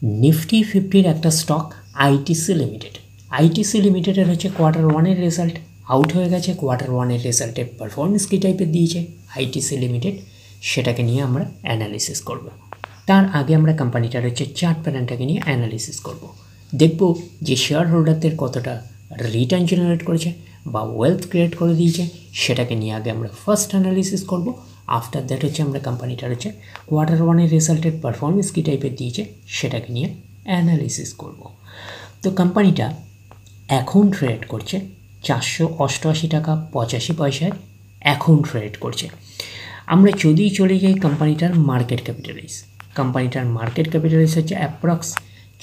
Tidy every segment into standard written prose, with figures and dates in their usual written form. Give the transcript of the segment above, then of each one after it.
Nifty 50-র একটা stock ITC limited. ITC লিমিটেডের হচ্ছে Q1-এর রেজাল্ট আউট হয়ে গেছে। Q1-এর রেজাল্টের পারফরমেন্স কী টাইপের দিয়েছে আইটিসি লিমিটেড, সেটাকে নিয়ে আমরা অ্যানালিসিস করব। তার আগে আমরা কোম্পানিটার হচ্ছে চার্ট প্যাটার্নটাকে নিয়ে অ্যানালিসিস করব। দেখব যে শেয়ার হোল্ডারদের কতটা রিটার্ন জেনারেট করেছে বা ওয়েলথ ক্রিয়েট করে দিয়েছে, সেটাকে নিয়ে আগে আমরা ফার্স্ট অ্যানালিসিস করব। আফটার দ্যাট হচ্ছে আমরা কোম্পানিটার হচ্ছে Q1-এর রেজাল্টের পারফরমেন্স কী টাইপের দিয়েছে সেটাকে নিয়ে অ্যানালিসিস করব। তো কোম্পানিটা এখন ট্রেড করছে 488 টাকা 85 পয়সায় এখন ট্রেড করছে। আমরা যদি চলে যাই কোম্পানিটার মার্কেট ক্যাপিটালাইজ, কোম্পানিটার মার্কেট ক্যাপিটালাইজ হচ্ছে অ্যাপ্রক্স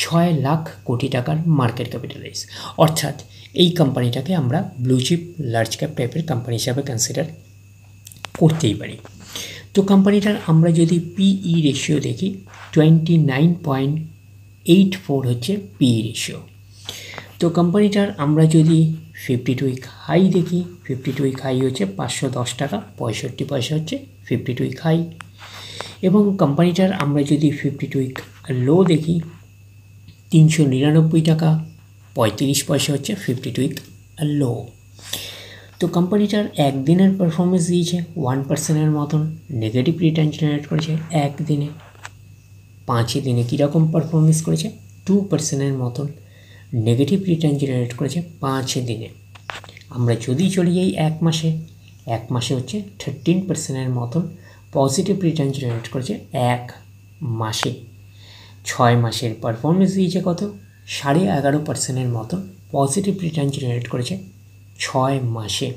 6 লাখ কোটি টাকার মার্কেট ক্যাপিটালাইজ। অর্থাৎ এই কোম্পানিটাকে আমরা ব্লু চিপ লার্জ ক্যাপ টাইপের কোম্পানি হিসাবে কনসিডার করতেই পারি। তো কোম্পানিটার আমরা যদি পিই রেশিও দেখি 29.84 হচ্ছে পিই রেশিও। তো কোম্পানিটার আমরা যদি 52 উইক হাই দেখি, 52 উইক হাই হচ্ছে 510 টাকা 65 পয়সা হচ্ছে 52 উইক হাই। এবং কোম্পানিটার আমরা যদি 52 উইক লো দেখি 399 টাকা 35 পয়সা হচ্ছে 52 উইক লো। তো কোম্পানিটার একদিনের পারফরমেন্স দিয়েছে 1%-এর মতন নেগেটিভ রিটার্ন জেনারেট করেছে একদিনে। 5 দিনে কীরকম পারফরমেন্স করেছে 2%-এর মতন নেগেটিভ রিটার্ন জেনারেট করেছে 5 দিনে। আমরা যদি চলে যাই এক মাসে হচ্ছে 13%-এর মতন পজিটিভ রিটার্ন জেনারেট করেছে এক মাসে। 6 মাসের পারফরমেন্স দিয়েছে কত 11.5%-এর মতন পজিটিভ রিটার্ন জেনারেট করেছে 6 মাসে।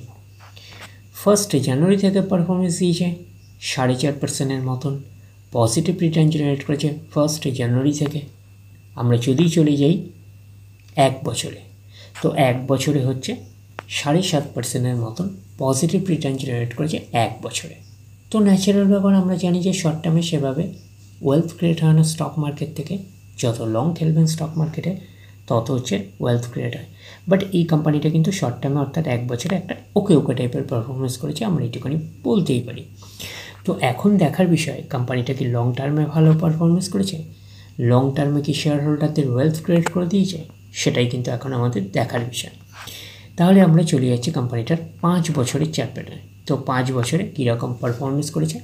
1 জানুয়ারি থেকে পারফরমেন্স দিয়েছে 4.5%-এর মতন পজিটিভ রিটার্ন জেনারেট করেছে 1 জানুয়ারি থেকে। আমরা যদি চলে যাই এক বছরে, তো এক বছরে হচ্ছে 7.5%-এর মতন পজিটিভ রিটার্ন জেনারেট করেছে এক বছরে। তো ন্যাচারাল ব্যাপার, আমরা জানি যে শর্ট টার্মে সেভাবে ওয়েলথ ক্রিয়েট হয় না স্টক মার্কেট থেকে। যত লং খেলবেন স্টক মার্কেটে তত হচ্ছে ওয়েলথ ক্রিয়েট হয়। বাট এই কোম্পানিটা কিন্তু শর্ট টার্মে অর্থাৎ এক বছরে একটা ওকে টাইপের পারফরমেন্স করেছে, আমরা এইটুখানি বলতেই পারি। তো এখন দেখার বিষয় কোম্পানিটা কি লং টার্মে ভালো পারফরমেন্স করেছে, লং টার্মে কি শেয়ার হোল্ডারদের ওয়েলথ ক্রিয়েট করে দিয়েছে, সেটাই কিন্তু এখন আমাদের দেখার বিষয়। তাহলে আমরা চলে যাচ্ছি কোম্পানিটার 5 বছরের চার্ট প্যাটার্নে। তো 5 বছরে কীরকম পারফরমেন্স করেছে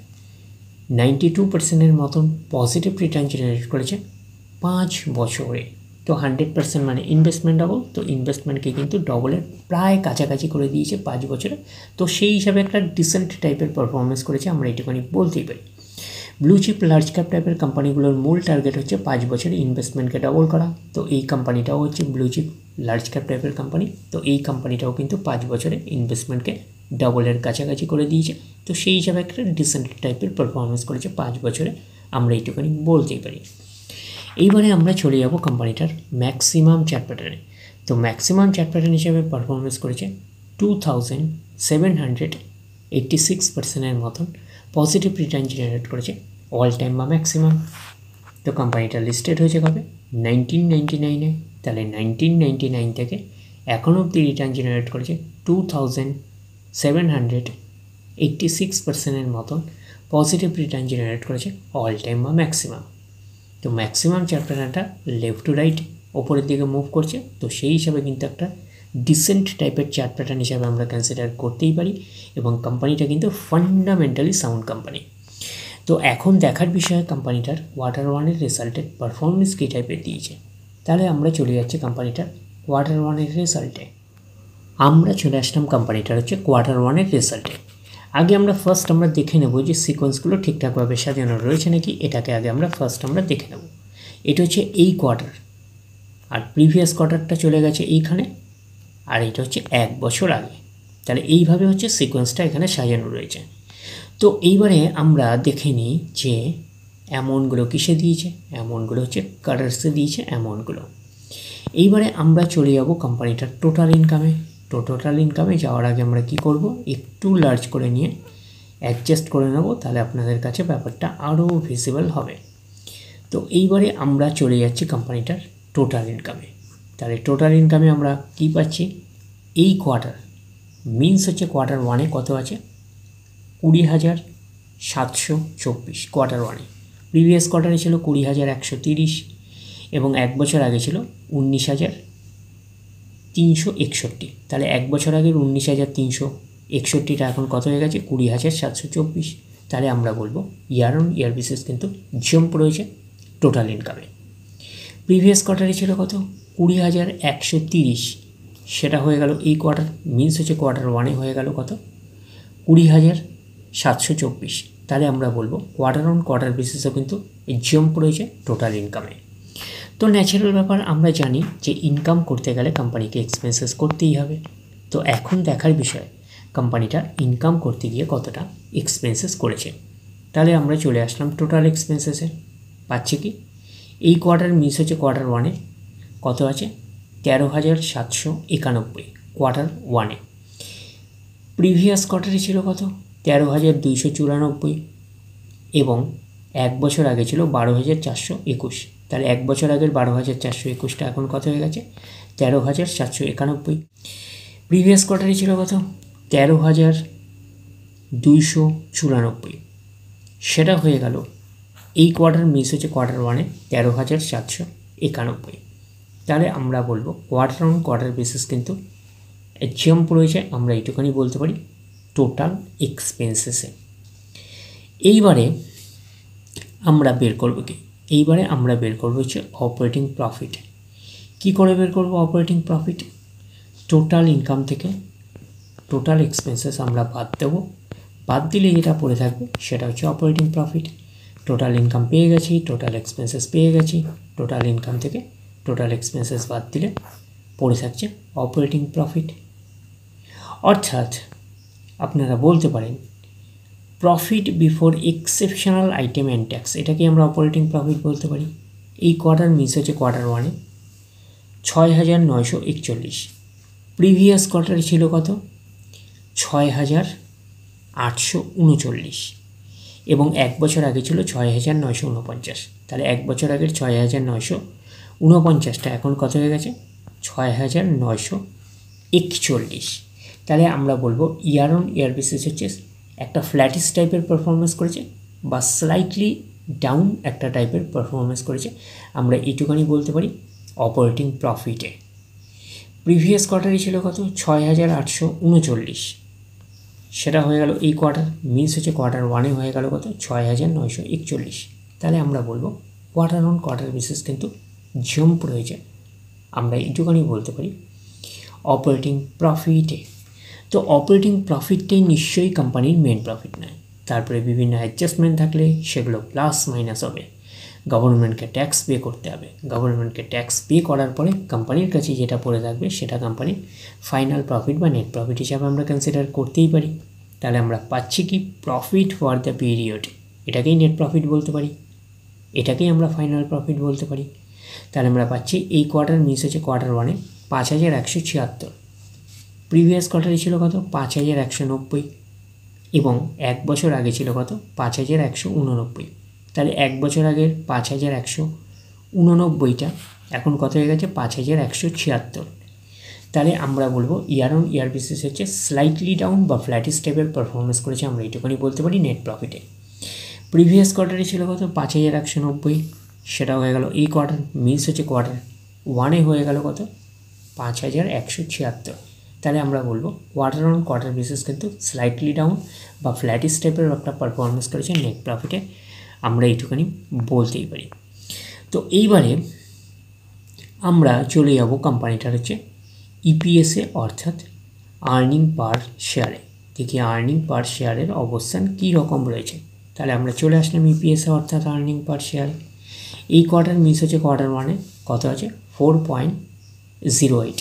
92%-এর মতন পজিটিভ রিটার্ন জেনারেট করেছে 5 বছরে। তো 100% মানে ইনভেস্টমেন্ট ডবল, তো ইনভেস্টমেন্টকে কিন্তু ডবলের প্রায় কাছাকাছি করে দিয়েছে 5 বছরে। তো সেই হিসাবে একটা ডিসেন্ট টাইপের পারফরমেন্স করেছে, আমরা এইটুখানি বলতেই পারি। ব্লু চিপ লার্জ ক্যাপ টাইপের কোম্পানিগুলোর মূল টার্গেট হচ্ছে 5 বছরে ইনভেস্টমেন্টকে ডবল করা। তো এই কোম্পানিটাও হচ্ছে ব্লু চিপ লার্জ ক্যাপ টাইপের কোম্পানি। তো এই কোম্পানিটাও কিন্তু 5 বছরে ইনভেস্টমেন্টকে ডবলের কাছাকাছি করে দিয়েছে। তো সেই হিসাবে একটা ডিসেন্ট টাইপের পারফরমেন্স করেছে 5 বছরে, আমরা এইটুখানি বলতেই পারি। এইবারে আমরা চলে যাব কোম্পানিটার ম্যাক্সিমাম চার্ট প্যাটার্নে। তো ম্যাক্সিমাম চার্ট প্যাটার্ন হিসেবে পারফরমেন্স করেছে 2786%-এর মতন পজিটিভ রিটার্ন জেনারেট করেছে অল টাইম বা ম্যাক্সিমাম। তো কোম্পানিটা লিস্টেড হয়েছে কবে 1999-এ। তাহলে 1999 থেকে এখন অবধি রিটার্ন জেনারেট করেছে 2786%-এর মতন পজিটিভ রিটার্ন জেনারেট করেছে অল টাইম বা ম্যাক্সিমাম। তো ম্যাক্সিমাম চার্ট প্যাটার্নটা লেফট টু রাইট ওপরের দিকে মুভ করছে। তো সেই হিসাবে কিন্তু একটা ডিসেন্ট টাইপের চার্ট প্যাটার্ন হিসাবে আমরা কনসিডার করতেই পারি, এবং কোম্পানিটা কিন্তু ফান্ডামেন্টালি সাউন্ড কোম্পানি। তো এখন দেখার বিষয় কোম্পানিটার Q1-এর রেজাল্টের পারফরমেন্স কী টাইপের দিয়েছে। তাহলে আমরা চলে যাচ্ছি কোম্পানিটার Q1-এর রেজাল্টে। আমরা চলে আসলাম কোম্পানিটার হচ্ছে Q1-এর রেজাল্টে। আগে আমরা ফার্স্ট দেখে নেব যে সিকোয়েন্সগুলো ঠিকঠাকভাবে সাজানো রয়েছে নাকি, এটাকে আগে আমরা ফার্স্ট দেখে নেব। এটা হচ্ছে এই কোয়ার্টার, আর প্রিভিয়াস কোয়ার্টারটা চলে গেছে এইখানে, আর এটা হচ্ছে এক বছর আগে। তাহলে এইভাবে হচ্ছে সিকোয়েন্সটা এখানে সাজানো রয়েছে। তো এইবারে আমরা দেখে নিই যে অ্যামাউন্টগুলো কিসে দিয়েছে, অ্যামাউন্টগুলো হচ্ছে কালার্সে দিয়েছে অ্যামাউন্টগুলো। এইবারে আমরা চলে যাব কোম্পানিটার টোটাল ইনকামে। তো টোটাল ইনকামে যাওয়ার আগে আমরা কি করব, একটু লার্জ করে নিয়ে অ্যাডজাস্ট করে নেব, তাহলে আপনাদের কাছে ব্যাপারটা আরও ভিজিবল হবে। তো এইবারে আমরা চলে যাচ্ছি কোম্পানিটার টোটাল ইনকামে। তাহলে টোটাল ইনকামে আমরা কি পাচ্ছি, এই কোয়ার্টার মিনস হচ্ছে Q1-এ কত আছে 20,724 Q1-এ। প্রিভিয়াস কোয়ার্টারে ছিল 20,130। এবং 1 বছর আগে ছিল 19,361। তাহলে 1 বছর আগের 19,361টা এখন কত হয়ে গেছে? 20,724। তাহলে আমরা বলবো ইয়ার অন ইয়ার বেসিস কিন্তু জাম্প রয়েছে টোটাল ইনকামে। প্রিভিয়াস কোয়ার্টারে ছিল কত? 20,130, সেটা হয়ে গেল এই কোয়ার্টার, মিনস হচ্ছে কোয়ার্টার 1-এ হয়ে গেল কত? 20,724। তাহলে আমরা বলবো কোয়ার্টার অন কোয়ার্টার বেসিসও কিন্তু জাম্প রয়েছে টোটাল ইনকামে। তো ন্যাচারাল ব্যাপার, আমরা জানি যে ইনকাম করতে গেলে কোম্পানিকে এক্সপেন্সেস করতেই হবে। তো এখন দেখার বিষয় কোম্পানিটা ইনকাম করতে গিয়ে কতটা এক্সপেন্সেস করেছে। তাহলে আমরা চলে আসলাম টোটাল এক্সপেন্সেসে। পাচ্ছি কি? এই কোয়ার্টার মিস হচ্ছে কোয়ার্টার 1-এ কত আছে? 13,791 কোয়ার্টার 1-এ। প্রিভিয়াস কোয়ার্টারে ছিল কত? 13,294 এবং 1 বছর আগে ছিল 12,421। তাহলে 1 বছর আগের 12,421টা এখন কত হয়ে গেছে? 13,791। প্রিভিয়াস কোয়ার্টারে ছিল কত? 13,294, সেটা হয়ে গেল এই কোয়ার্টার মিস হচ্ছে কোয়ার্টার 1-এ 13,791। তাহলে আমরা বলবো কোয়ার্টার অন কোয়ার্টার বেসিস কিন্তু জাম্প রয়েছে, আমরা এইটুখানি বলতে পারি টোটাল এক্সপেন্সেসে। এইবারে আমরা বের করবো কি? এইবারে আমরা বের করবো হচ্ছে অপারেটিং প্রফিট। কি করে বের করবো অপারেটিং প্রফিট? টোটাল ইনকাম থেকে টোটাল এক্সপেন্সেস আমরা বাদ দেবো, বাদ দিলে যেটা পড়ে থাকবে সেটা হচ্ছে অপারেটিং প্রফিট। টোটাল ইনকাম পেয়ে গেছি, টোটাল এক্সপেন্সেস পেয়ে গেছি, টোটাল ইনকাম থেকে টোটাল এক্সপেন্সেস বাদ দিলে পড়ে থাকছে অপারেটিং প্রফিট। অর্থাৎ আপনারা বলতে পারেন profit before exceptional item and tax, এটাকে আমরা অপারেটিং প্রফিট বলতে পারি। এই কোয়ার্টার মিস হচ্ছে কোয়ার্টার 1-এ 6,941। প্রিভিয়াস কোয়ার্টারে ছিল কত? 6,839 এবং 1 বছর আগে ছিল 6,949। তাহলে 1 বছর আগের 6,949টা এখন কত হয়ে গেছে? 6,941। তাহলে আমরা বলবো ইয়ার অন ইয়ার বেসিস হচ্ছে একটা ফ্ল্যাটিস টাইপের পারফরমেন্স করেছে বা স্লাইটলি ডাউন একটা টাইপের পারফরমেন্স করেছে, আমরা এইটুখানি বলতে পারি অপারেটিং প্রফিটে। প্রিভিয়াস কোয়ার্টারে ছিল কত? 6,839, সেটা হয়ে গেল এই কোয়ার্টার, মিনস হচ্ছে কোয়ার্টার 1-এ হয়ে গেল কত? 6,941। তাহলে আমরা বলবো কোয়ার্টার অন কোয়ার্টার বেসিস কিন্তু জাম্প রয়েছে, আমরা এইটুখানি বলতে পারি অপারেটিং প্রফিটে। তো অপারেটিং প্রফিটটাই নিশ্চয়ই কোম্পানির মেন প্রফিট নয়, তারপরে বিভিন্ন অ্যাডজাস্টমেন্ট থাকলে সেগুলো প্লাস মাইনাস হবে। গভর্নমেন্টকে ট্যাক্স পে করতে হবে, গভর্নমেন্টকে ট্যাক্স পে করার পরে কোম্পানির কাছে যেটা পড়ে থাকবে সেটা কোম্পানির ফাইনাল প্রফিট বা নেট প্রফিট হিসাবে আমরা কনসিডার করতেই পারি। তাহলে আমরা পাচ্ছি কি? প্রফিট ফর দ্য পিরিয়ড, এটাকেই নেট প্রফিট বলতে পারি, এটাকেই আমরা ফাইনাল প্রফিট বলতে পারি। তাহলে আমরা পাচ্ছি এই কোয়ার্টার মিস হচ্ছে কোয়ার্টার 1-এ 5,176, প্রিভিয়াস কোয়ার্টারে ছিল কত? 5,190 এবং 1 বছর আগে ছিল কত? 5,189। তাহলে 1 বছর আগের 5,189টা এখন কত হয়ে গেছে? 5,176। তাহলে আমরা বলবো ইয়ার অন ইয়ার বেসিস হচ্ছে স্লাইটলি ডাউন বা ফ্ল্যাটিস টাইপের পারফরমেন্স করেছে, আমরা এইটুখানি বলতে পারি নেট প্রফিটে। প্রিভিয়াস কোয়ার্টারে ছিল কত? 5,190, সেটা হয়ে গেল এই কোয়ার্টার, মিস হচ্ছে কোয়ার্টার 1-এ হয়ে গেল কত? 5,176। তাহলে আমরা বলবো কোয়ার্টার অন কোয়ার্টার বেসিস কিন্তু স্লাইটলি ডাউন বা ফ্ল্যাটিস টাইপের একটা পারফরমেন্স করেছে নেট প্রফিটে, আমরা এইটুখানি বলতেই পারি। তো এইবারে আমরা চলে যাব কোম্পানিটার হচ্ছে ইপিএসে অর্থাৎ আর্নিং পার শেয়ারে। দেখি আর্নিং পার শেয়ারের অবস্থান কী রকম রয়েছে। তাহলে আমরা চলে আসলাম ইপিএসে অর্থাৎ আর্নিং পার শেয়ার। এই কোয়ার্টার মিস হচ্ছে কোয়ার্টার 1-এ কত আছে? 4.08।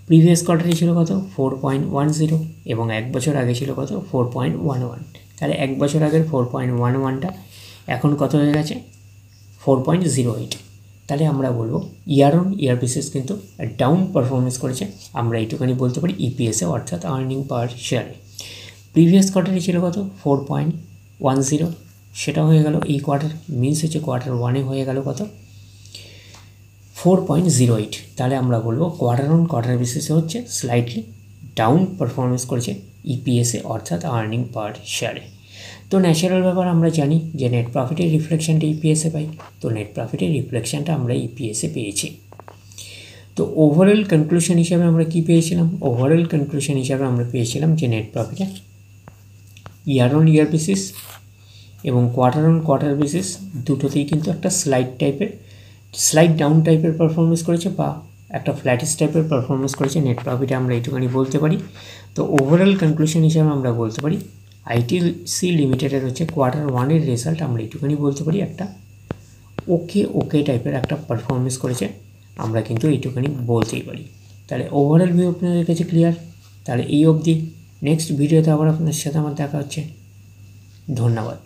প্রিভিয়াস কোয়ার্টারে ছিল কত? 4.10 এবং 1 বছর আগে ছিল কত? 4.11। তাহলে 1 বছর আগের 4.11টা এখন কত হয়ে গেছে? 4.08। তাহলে আমরা বলবো ইয়ার অন ইয়ার বেসিস কিন্তু ডাউন পারফরমেন্স করেছে, আমরা এইটুখানি বলতে পারি ইপিএসে অর্থাৎ আর্নিং পার শেয়ারে। প্রিভিয়াস কোয়ার্টারে ছিল কত? 4.10, সেটা হয়ে গেল এই কোয়ার্টার, মিনস হচ্ছে কোয়ার্টার 1-এ হয়ে গেল কত? 4.08। তাহলে আমরা বলবো কোয়ার্টার অন কোয়ার্টার বেসিসে হচ্ছে স্লাইটলি ডাউন পারফরমেন্স করেছে ইপিএসে অর্থাৎ আর্নিং পার শেয়ারে। তো ন্যাচারাল ব্যাপার আমরা জানি যে নেট প্রফিটের রিফ্লেকশানটা ইপিএসে পাই, তো নেট প্রফিটের রিফ্লেকশানটা আমরা ইপিএসে পেয়েছি। তো ওভারঅল কনক্লুশন হিসাবে আমরা কি পেয়েছিলাম? ওভারঅল কনক্লুশন হিসাবে আমরা পেয়েছিলাম যে নেট প্রফিটে ইয়ার অন ইয়ার বেসিস এবং কোয়ার্টার অন কোয়ার্টার বেসিস দুটোতেই কিন্তু একটা স্লাইড ডাউন টাইপের পারফরমেন্স করেছে বা একটা ফ্ল্যাটিস টাইপের পারফরমেন্স করেছে নেট প্রফিটে, আমরা এইটুখানি বলতে পারি। তো ওভারঅল কনক্লুশন হিসাবে আমরা বলতে পারি আইটিসি লিমিটেডের হচ্ছে কোয়ার্টার ওয়ানের রেজাল্ট আমরা এইটুখানি বলতে পারি একটা ওকে টাইপের একটা পারফরমেন্স করেছে, আমরা কিন্তু এইটুখানি বলতেই পারি। তাহলে ওভারঅল ভিউ আপনাদের কাছে ক্লিয়ার। তাহলে এই অবধি, নেক্সট ভিডিওতে আবার আপনার সাথে আমার দেখা হচ্ছে। ধন্যবাদ।